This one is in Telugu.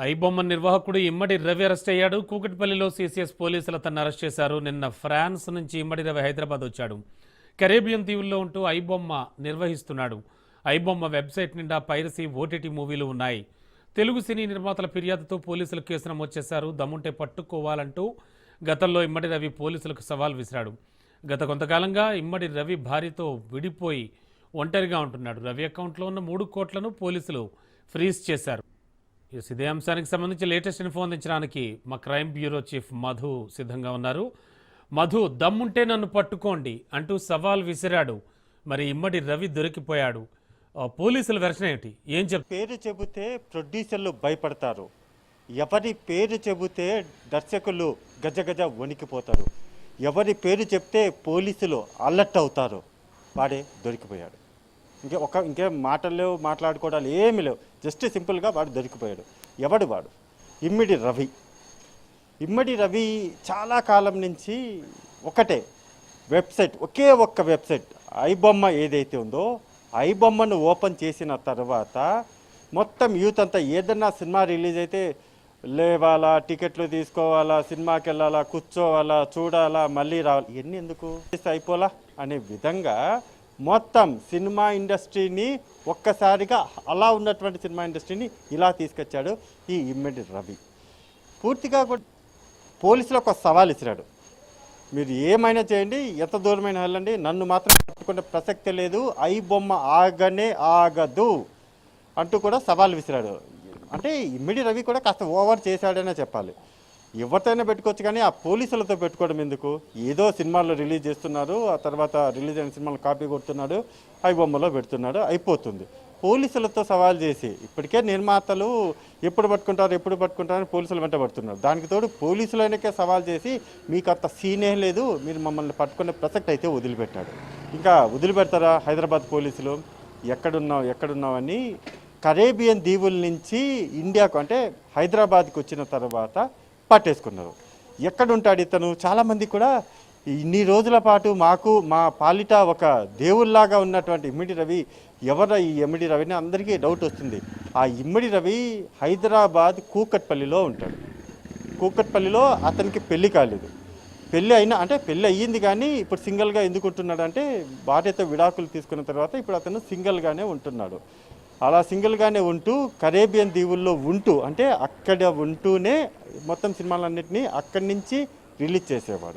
ఐబొమ్మ నిర్వాహకుడు ఇమ్మడి రవి అరెస్ట్ అయ్యాడు. కూకట్పల్లిలో సీసీఎస్ పోలీసులు అతన్ని అరెస్ట్ చేశారు. నిన్న ఫ్రాన్స్ నుంచి ఇమ్మడి రవి హైదరాబాద్ వచ్చాడు. కరేబియన్ దీవుల్లో ఉంటూ ఐబొమ్మ నిర్వహిస్తున్నాడు. ఐబొమ్మ వెబ్సైట్ నిండా పైరసీ, ఓటీటీ మూవీలు ఉన్నాయి. తెలుగు సినీ నిర్మాతల ఫిర్యాదుతో పోలీసులు కేసు నమోదు చేశారు. దమ్ముంటే పట్టుకోవాలంటూ గతంలో ఇమ్మడి రవి పోలీసులకు సవాల్ విసిరాడు. గత కొంతకాలంగా ఇమ్మడి రవి భార్యతో విడిపోయి ఒంటరిగా ఉంటున్నాడు. రవి అకౌంట్లో ఉన్న 3 కోట్లను పోలీసులు ఫ్రీజ్ చేశారు. ఇదే అంశానికి సంబంధించి లేటెస్ట్ ఇన్ఫో అందించడానికి మా క్రైమ్ బ్యూరో చీఫ్ మధు సిద్ధంగా ఉన్నారు. మధు, దమ్ముంటే నన్ను పట్టుకోండి అంటూ సవాల్ విసిరాడు. మరి ఇమ్మడి రవి దొరికిపోయాడు. పోలీసుల వెర్షన్ ఏంటి? ఏం పేరు చెబితే ప్రొడ్యూసర్లు భయపడతారు, ఎవరి పేరు చెబితే దర్శకులు గజగజ వణికిపోతారు, ఎవరి పేరు చెప్తే పోలీసులు అలర్ట్ అవుతారు. వాడే దొరికిపోయాడు. ఇంకేం మాటలు లేవు, మాట్లాడుకోవడాలు ఏమీ లేవు. జస్ట్ సింపుల్గా వాడు దొరికిపోయాడు. ఎవడు వాడు? ఇమ్మడి రవి. ఇమ్మడి రవి చాలా కాలం నుంచి ఒకటే వెబ్సైట్, ఒకే ఒక్క వెబ్సైట్ ఐబొమ్మ ఏదైతే ఉందో, ఐబొమ్మను ఓపెన్ చేసిన తర్వాత మొత్తం యూత్ అంతా ఏదన్నా సినిమా రిలీజ్ అయితే లేవాలా, టికెట్లు తీసుకోవాలా, సినిమాకి వెళ్ళాలా, కూర్చోవాలా, చూడాలా, మళ్ళీ రావాలి, ఇవన్నీ ఎందుకు అయిపోలా అనే విధంగా మొత్తం సినిమా ఇండస్ట్రీని ఒక్కసారిగా అలా ఉన్నటువంటి సినిమా ఇండస్ట్రీని ఇలా తీసుకొచ్చాడు ఈ ఇమ్మడి రవి. పూర్తిగా కూడా పోలీసులు ఒక సవాల్ ఇచ్చినాడు. మీరు ఏమైనా చేయండి, ఎంత దూరమైనా వెళ్ళండి, నన్ను మాత్రం పట్టుకునే ప్రసక్తి లేదు, ఐబొమ్మ ఆగనే ఆగదు అంటూ కూడా సవాల్ విసిరాడు. అంటే ఇమ్మడి రవి కూడా కాస్త ఓవర్ చేశాడనే చెప్పాలి. ఎవరితోనే పెట్టుకోవచ్చు, కానీ ఆ పోలీసులతో పెట్టుకోవడం ఎందుకు? ఏదో సినిమాల్లో రిలీజ్ చేస్తున్నారు, ఆ తర్వాత రిలీజ్ అయిన సినిమాలు కాపీ కొడుతున్నాడు, ఐబొమ్మలో పెడుతున్నాడు, అయిపోతుంది. పోలీసులతో సవాల్ చేసి ఇప్పటికే నిర్మాతలు ఎప్పుడు పట్టుకుంటారని పోలీసులు వెంట పడుతున్నారు. దానికి తోడు పోలీసులకే సవాల్ చేసి మీకు అంత సీనే లేదు, మీరు మమ్మల్ని పట్టుకునే ప్రసక్తి అయితే వదిలిపెట్టాడు. ఇంకా వదిలిపెడతారా హైదరాబాద్ పోలీసులు? ఎక్కడున్నావు అని కరేబియన్ దీవుల నుంచి ఇండియాకు అంటే హైదరాబాద్కి వచ్చిన తర్వాత పట్టేసుకున్నారు. ఎక్కడుంటాడు ఇతను? చాలామంది కూడా ఇన్ని రోజుల పాటు మా పాలిట ఒక దేవుళ్లాగా ఉన్నటువంటి ఇమ్మడి రవి ఎవరు? ఈ ఇమ్మడి రవిని అందరికీ డౌట్ వస్తుంది. ఆ ఇమ్మడి రవి హైదరాబాద్ కూకట్పల్లిలో ఉంటాడు. కూకట్పల్లిలో అతనికి పెళ్లి కాలేదు. పెళ్ళి అయ్యింది, కానీ ఇప్పుడు సింగిల్గా ఎందుకు ఉంటున్నాడు అంటే భార్యతో విడాకులు తీసుకున్న తర్వాత ఇప్పుడు అతను సింగిల్గానే ఉంటున్నాడు. అలా సింగిల్గానే ఉంటూ కరేబియన్ దీవుల్లో ఉంటూ, అంటే అక్కడ ఉంటూనే మొత్తం సినిమాలన్నింటినీ అక్కడి నుంచి రిలీజ్ చేసేవాడు.